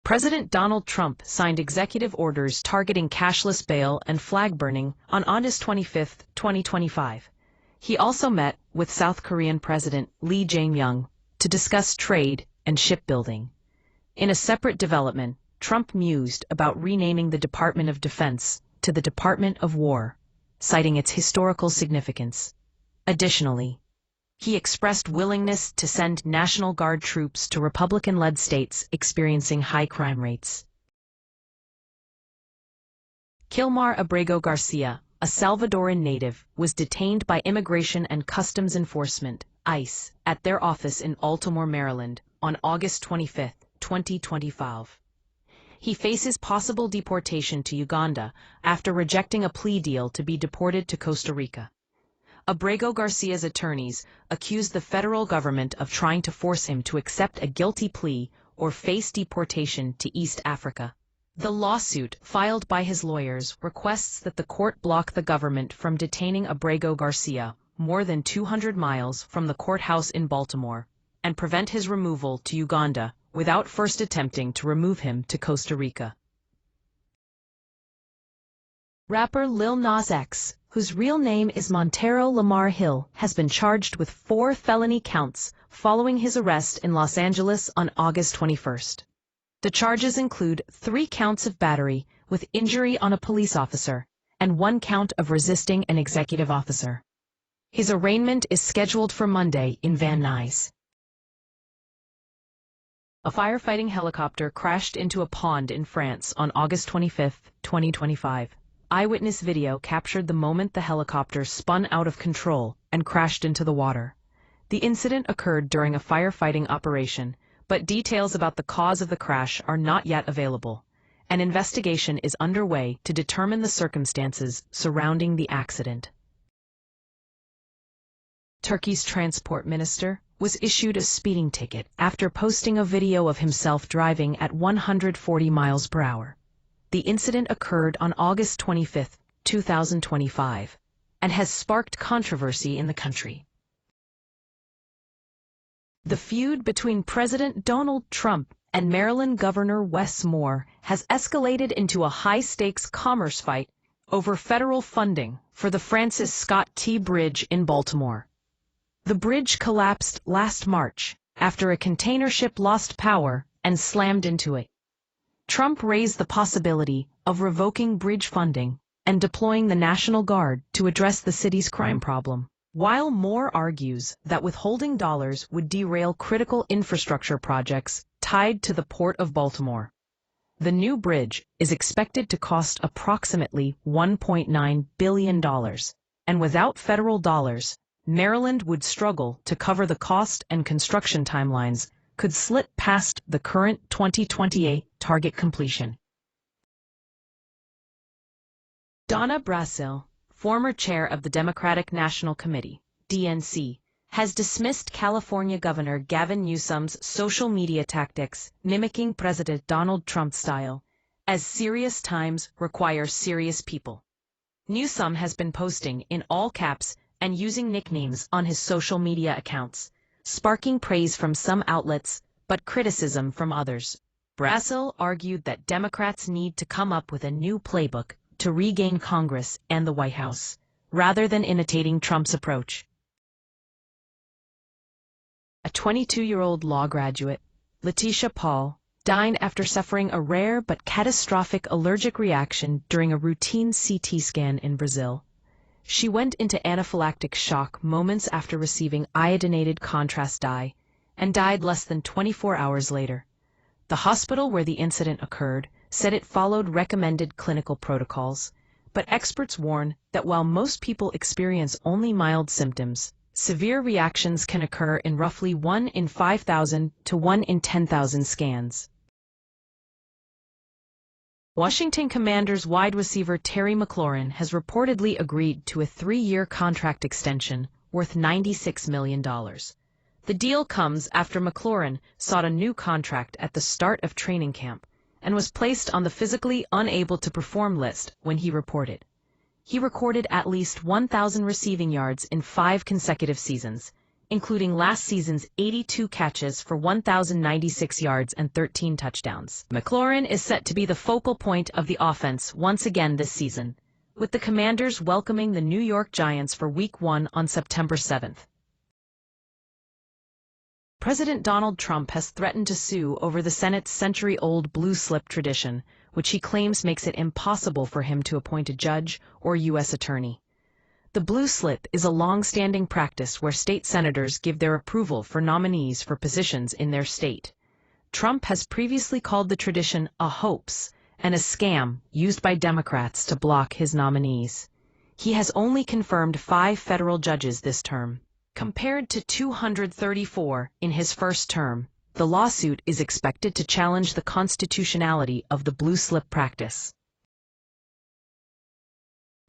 President Donald Trump signed executive orders targeting cashless bail and flag burning on August 25, 2025. He also met with South Korean President Lee Jae-myung to discuss trade and shipbuilding. In a separate development, Trump mused about renaming the Department of Defense to the Department of War, citing its historical significance. Additionally, he expressed willingness to send National Guard troops to Republican-led states experiencing high crime rates. Kilmar Abrego Garcia, a Salvadoran native, was detained by Immigration and Customs Enforcement, ICE, at their office in Baltimore, Maryland, on August 25, 2025. He faces possible deportation to Uganda after rejecting a plea deal to be deported to Costa Rica. Abrego Garcia's attorneys accused the federal government of trying to force him to accept a guilty plea or face deportation to East Africa. The lawsuit, filed by his lawyers, requests that the court block the government from detaining Abrego Garcia more than 200 miles from the courthouse in Baltimore and prevent his removal to Uganda without first attempting to remove him to Costa Rica. Rapper Lil Nas X, whose real name is Montero Lamar Hill, has been charged with 4 felony counts following his arrest in Los Angeles on August 21. The charges include 3 counts of battery with injury on a police officer and 1 count of resisting an executive officer. His arraignment is scheduled for Monday in Van Nuys. A firefighting helicopter crashed into a pond in France on August 25, 2025. Eyewitness video captured the moment the helicopter spun out of control and crashed into the water. The incident occurred during a firefighting operation, but details about the cause of the crash are not yet available. An investigation is underway to determine the circumstances surrounding the accident. Turkey's transport minister was issued a speeding ticket after posting a video of himself driving at 140 miles per hour. The incident occurred on August 25, 2025, and has sparked controversy in the country. The feud between President Donald Trump and Maryland Governor Wes Moore has escalated into a high-stakes commerce fight over federal funding for the Francis Scott Key Bridge in Baltimore. The bridge collapsed last March after a container ship lost power and slammed into it. Trump raised the possibility of revoking bridge funding and deploying the National Guard to address the city's crime problem, while Moore argues that withholding dollars would derail critical infrastructure projects tied to the Port of Baltimore. The new bridge is expected to cost approximately $1.9 billion, and without federal dollars, Maryland would struggle to cover the cost, and construction timelines could slip past the current 2028 target completion. Donna Brazile, former chair of the Democratic National Committee, DNC, has dismissed California Governor Gavin Newsom's social media tactics mimicking President Donald Trump's style, as serious times require serious people. Newsom has been posting in all caps and using nicknames on his social media accounts, sparking praise from some outlets, but criticism from others. Brazile argued that Democrats need to come up with a new playbook to regain Congress and the White House, rather than imitating Trump's approach. A 22-year-old law graduate, Letitia Paul, died after suffering a rare but catastrophic allergic reaction during a routine CT scan in Brazil. She went into anaphylactic shock moments after receiving iodinated contrast dye and died less than 24 hours later. The hospital where the incident occurred said it followed recommended clinical protocols, but experts warn that while most people experience only mild symptoms, severe reactions can occur in roughly 1 in 5,000 to 1 in 10,000 scans. Washington Commanders wide receiver Terry McLaurin has reportedly agreed to a 3-year contract extension worth $96 million. The deal comes after McLaurin sought a new contract at the start of training camp and was placed on the physically unable to perform list when he reported. He recorded at least 1,000 receiving yards in 5 consecutive seasons, including last season's 82 catches for 1,096 yards and 13 touchdowns. McLaurin is set to be the focal point of the offense once again this season, with the Commanders welcoming the New York Giants for Week 1 on September 7th. President Donald Trump has threatened to sue over the Senate's century-old blue slip tradition, which he claims makes it impossible for him to appoint a judge or U.S. attorney. The blue slip is a long-standing practice where state senators give their approval for nominees for positions in their state. Trump has previously called the tradition a hoax and a scam used by Democrats to block his nominees. He has only confirmed 5 federal judges this term, compared to 234 in his first term. The lawsuit is expected to challenge the constitutionality of the blue slip practice.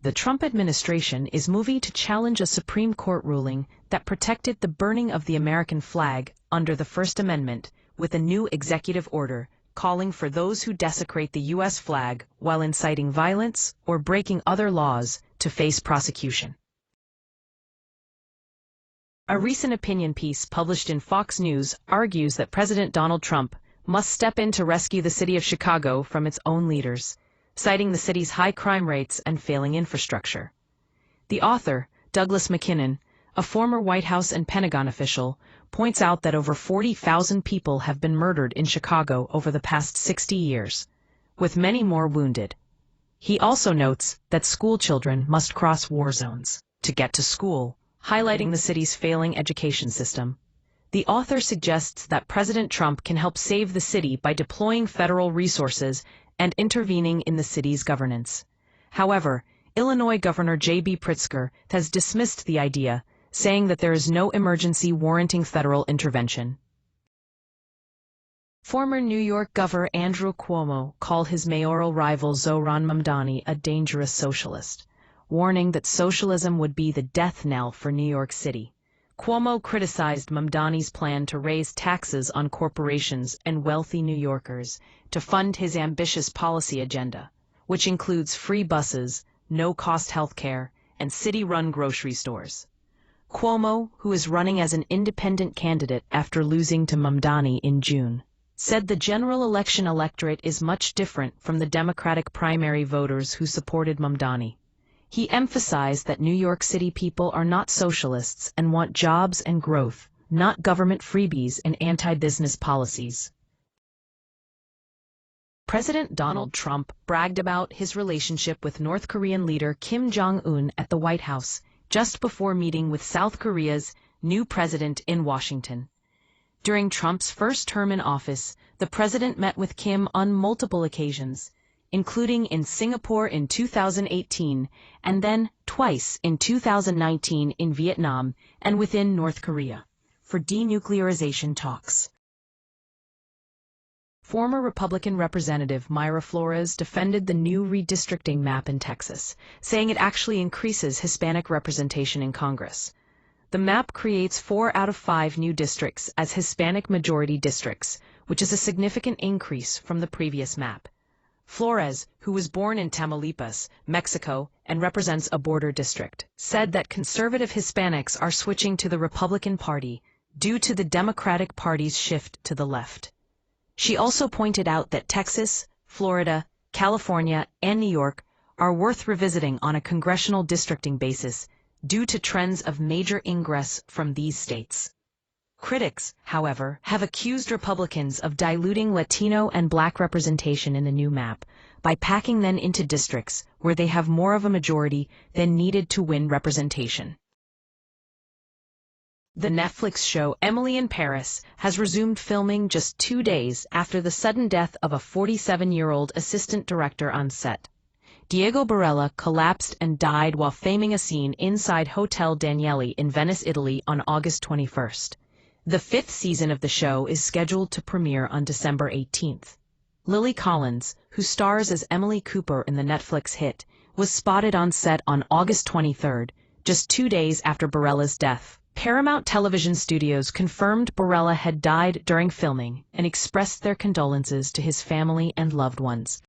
The Trump administration is moving to challenge a Supreme Court ruling that protected the burning of the American flag under the First Amendment with a new executive order calling for those who desecrate the U.S. flag while inciting violence or breaking other laws to face prosecution. A recent opinion piece published in Fox News argues that President Donald Trump must step in to rescue the city of Chicago from its own leaders, citing the city's high crime rates and failing infrastructure. The author, Douglas McKinnon, a former White House and Pentagon official, points out that over 40,000 people have been murdered in Chicago over the past 60 years, with many more wounded. He also notes that school children must cross war zones to get to school, highlighting the city's failing education system. The author suggests that President Trump can help save the city by deploying federal resources and intervening in the city's governance. However, Illinois Governor J.B. Pritzker has dismissed the idea, saying that there is no emergency warranting federal intervention. Former New York Governor Andrew Cuomo called his mayoral rival Zohran Mamdani a dangerous socialist, warning that socialism would be the death knell for New York City. Cuomo criticized Mamdani's plan to raise taxes on corporations and wealthy New Yorkers to fund his ambitious policy agenda, which includes free buses, no-cost health care, and city-run grocery stores. Cuomo, who is running as an independent candidate after losing to Mamdani in June, said the general election electorate is much different from the Democratic primary voters who supported Mamdani. He emphasized that New York City people are not socialists and want jobs and growth, not government freebies and anti-business policies. President Donald Trump bragged about his relationship with North Korean leader Kim Jong Un at the White House just before meeting with South Korea's new president in Washington. During Trump's first term in office, the president met with Kim on multiple occasions, including in Singapore in 2018 and then twice in 2019 in Vietnam and within North Korea, for denuclearization talks. Former Republican Representative Mayra Flores defended the new redistricting map in Texas, saying it actually increases Hispanic representation in Congress. The map creates 4 out of 5 new districts as Hispanic-majority districts, which is a significant increase from the previous map. Flores, who was born in Tamaulipas, Mexico, and represents a border district, said that conservative Hispanics are switching to the Republican Party due to the Democratic Party's shift to the left. She also pointed out that Texas, Florida, California, and New York are worth revisiting on a congressional districting basis due to trends of major ingress from these states. Critics, however, have accused Republicans of diluting Latino and Black representation in the new map by packing them into districts where they have more of a majority than needed to win representation. The Netflix show Emily in Paris has resumed filming just 2 days after the sudden death of a 47-year-old assistant director on set. Diego Barella collapsed and died while filming a scene inside Hotel Danieli in Venice, Italy on August 21st. The 5th season of the show is scheduled to premiere on December 18th. Lily Collins, who stars as Emily Cooper in the Netflix hit, was spotted on set on August 23rd, just 2 days after Barella's death. Paramount Television Studios confirmed Barella had died during filming and expressed their condolences to his family and loved ones.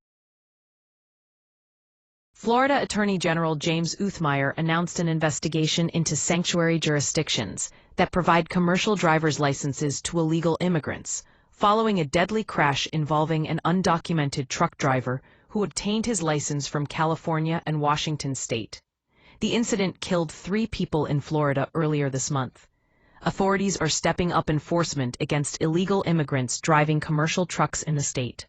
Florida Attorney General James Umpire announced an investigation into sanctuary jurisdictions that provide commercial driver's licenses to illegal immigrants, following a deadly crash involving an undocumented truck driver who obtained his license from California and Washington state. The incident killed 3 people in Florida earlier this month. Authorities are stepping up enforcement against illegal immigrants driving commercial trucks in the state.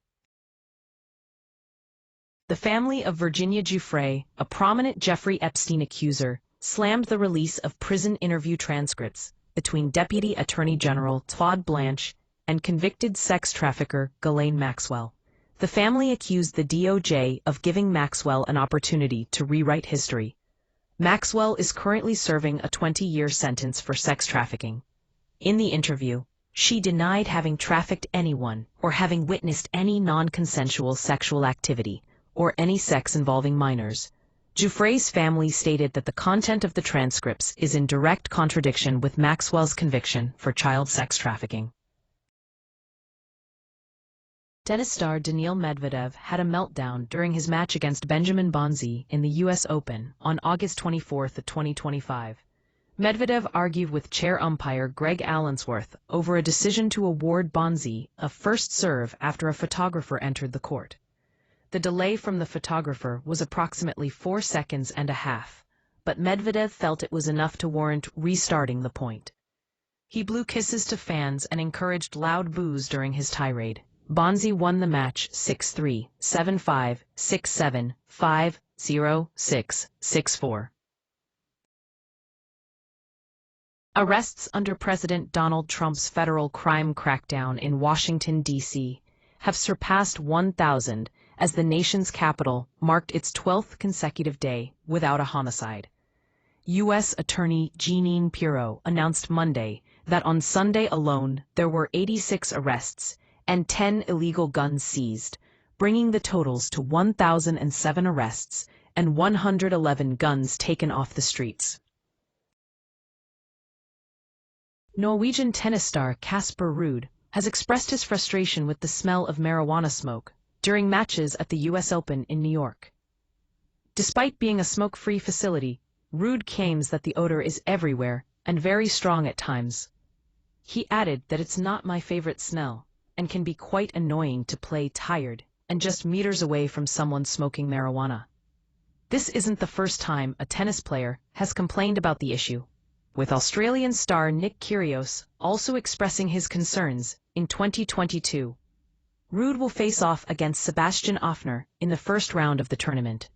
The family of Virginia Giuffre, a prominent Jeffrey Epstein accuser, slammed the release of prison interview transcripts between Deputy Attorney General Todd Blanche and convicted sex trafficker Ghislaine Maxwell. The family accused the DOJ of giving Maxwell an opportunity to rewrite history. Maxwell is currently serving a 20-year sentence for sex trafficking. In the interview, she denied having trafficked anyone or having witnessed any non-consensual sexual activity or any sex involving minors. Giuffre's family stated that the content of the transcripts is in direct contradiction with Maxwell's conviction for child sex trafficking. Tennis star Daniil Medvedev had a meltdown during his match against Benjamin Bonzi in the U.S. Open on August 24, 2025. Medvedev argued with chair umpire Greg Allensworth over a decision to award Bonzi a first serve after a photographer entered the court. The delay from the photographer was approximately 4 seconds and a half, but Medvedev felt it was enough to warrant restarting the point. He blew kisses to fans and encouraged loud boos during his tirade. Bonzi won the match 6-3, 7-5, 6-7, 5-0, 6, 6-4. Arrests under President Donald Trump's federal crime crackdown in Washington, D.C., have surpassed 1,000 as the nation's capital marked its 12th consecutive day without a homicide. U.S. Attorney Jeanine Pirro announced Monday that on Sunday alone there were 86 arrests and 10 illegal guns seized, bringing the totals to 1,007 arrests and 111 guns taken off the streets. Norwegian tennis star Casper Ruud has expressed his frustration with the smell of marijuana smoke during matches at the U.S. Open in New York. Despite being a smoke-free facility, Ruud claims that the odor is everywhere and very strong at times. He added that it's not my favorite smell and can be quite annoying to play tired and just meters away from someone smoking marijuana. This isn't the first time a tennis player has complained about the issue, with Australian star Nick Kyrgios also expressing his concerns in 2022. Ruud will face off against Sebastian Offner in the first round of the tournament.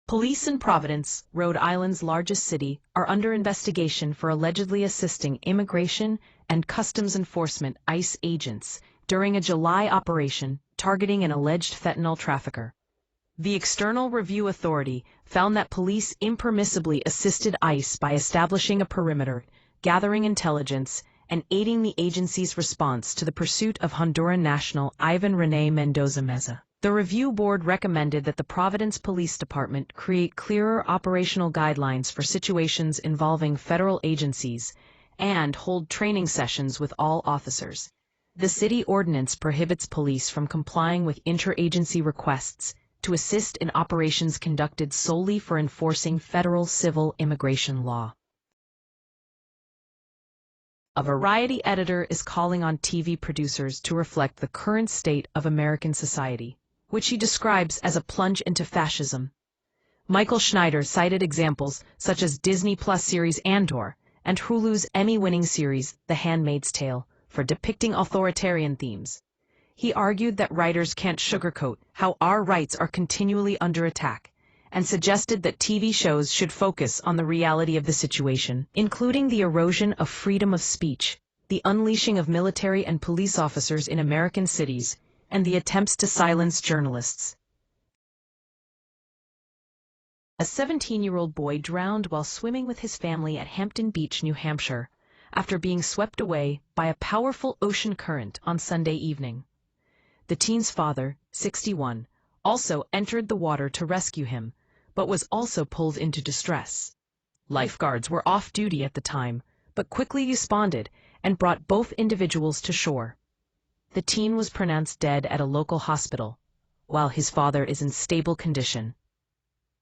Police in Providence, Rhode Island's largest city, are under investigation for allegedly assisting Immigration and Customs Enforcement (ICE) agents during a July operation targeting an alleged fentanyl trafficker. The External Review Authority found that police impermissibly assisted ICE by establishing a perimeter, gathering intelligence, and aiding the agency's response to the pursuit of Honduran national Ivan René Mendoza Meza. The review board recommended that the Providence Police Department create clearer operational guidelines for situations involving federal agencies and hold training sessions with all officers. The city ordinance prohibits police from complying with interagency requests to assist in operations conducted solely for enforcing federal civil immigration law. A Variety editor is calling on TV producers to reflect the current state of American society, which he describes as a plunge into fascism. Michael Schneider cited examples such as Disney Plus series Andor and Hulu's Emmy-winning series The Handmaid's Tale for depicting authoritarian themes. He argued that writers can't sugarcoat how our rights are continually under attack, and suggested that TV shows should focus on the reality of the situation, including the erosion of freedom of speech, the unleashing of military and police officers in American cities, and the attempts to silence journalists. A 17-year-old boy drowned while swimming with his family at Hampton Beach, New Hampshire, after being swept away by a powerful ocean current on Sunday evening. The teen's father, 61, also entered the water to rescue him, but was also pulled into distress. Lifeguards were off duty at the time, but quickly responded and brought both individuals to shore. The teen was pronounced dead at a local hospital. while his father is in stable condition.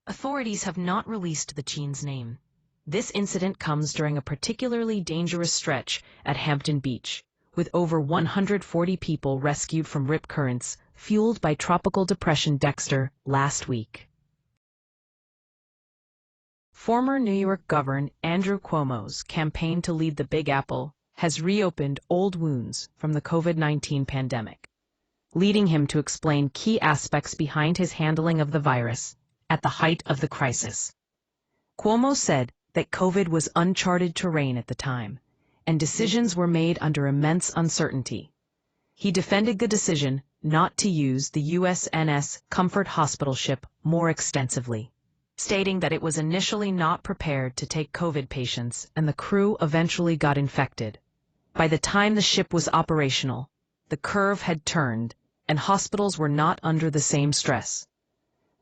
Authorities have not released the teen's name. This incident comes during a particularly dangerous stretch at Hampton Beach, with over 140 people rescued from rip currents fueled by Tropical Depression Dexter last week. Former New York Governor Andrew Cuomo's campaign to lead the Big Apple has reopened old wounds from the COVID-19 pandemic, leading him to explain key aspects behind his handling of the virus at the height of the crisis. Cuomo said that COVID was uncharted terrain at the time, and decisions were made under immense uncertainty. He defended the decision not to use the USNS Comfort Hospital ship more extensively, stating that it was initially not prepared to take COVID patients and the crew eventually got infected. By the time the ship was operational, the curve had turned and hospitals were not under the same stress.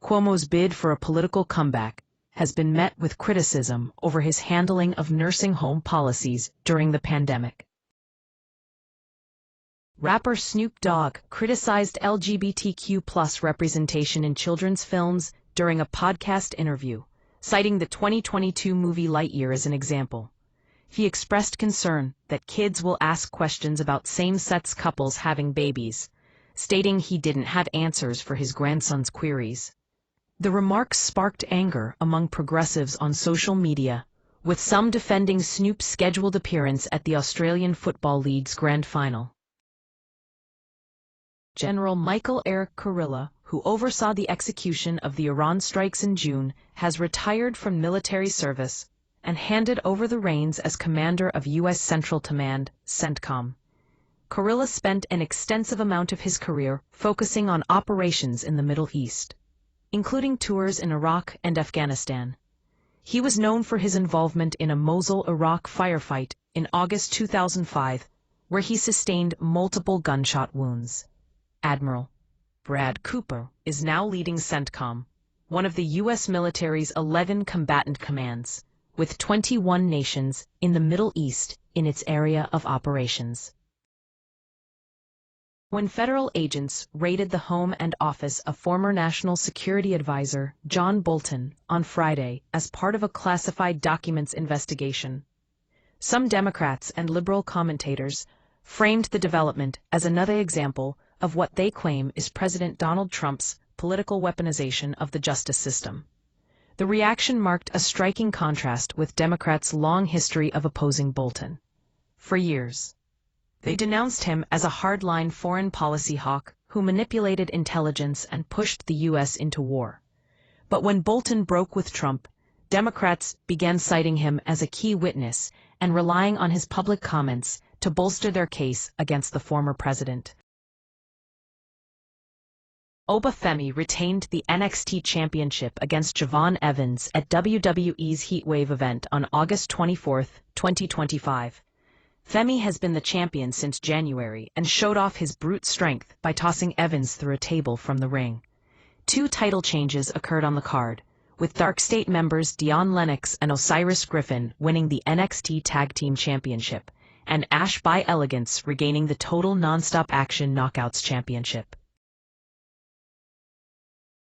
Cuomo's bid for a political comeback has been met with criticism over his handling of nursing home policies during the pandemic. Rapper Snoop Dogg criticized LGBTQ+ representation in children's films during a podcast interview, citing the 2022 movie Lightyear as an example. He expressed concern that kids will ask questions about same-sex couples having babies, stating he didn't have answers for his grandson's queries. The remarks sparked anger among progressives on social media, with some defending Snoop's scheduled appearance at the Australian Football League's Grand Final. General Michael Eric Kurilla, who oversaw the execution of the Iran strikes in June, has retired from military service and handed over the reins as commander of U.S. Central Command, CENTCOM. Kurilla spent an extensive amount of his career focusing on operations in the Middle East, including tours in Iraq and Afghanistan. He was known for his involvement in a Mosul, Iraq firefight in August 2005, where he sustained multiple gunshot wounds. Admiral Brad Cooper is now leading CENTCOM, one of the U.S. military's 11 combatant commands, with 21 nations in the Middle East in its area of operations. When federal agents raided the home and office of former National Security Advisor John Bolton on Friday as part of a classified documents investigation, some Democrats and liberal commentators framed the development as another example of what they claim is President Donald Trump's political weaponization of the justice system. The reaction marked a striking contrast with Democrats' long history of opposing Bolton. For years, they denounced him as a hardline foreign policy hawk who manipulated intelligence and pushed the U.S. into war. But when Bolton broke with Trump, Democrats began citing him as a key witness and relying on his public comments to bolster their case against the former president. Oba Femi retained the NXT Championship against Javon Evans at WWE's Heatwave event on August 24, 2025. Femi has been the champion since January and showed off his brute strength by tossing Evans through a table from the ring. 2 title changes occurred on the card, with Dark State members Dion Lennox and Osiris Griffin winning the NXT Tag Team Championship, and Ash by Elegance regaining the Total Nonstop Action Knockouts Championship.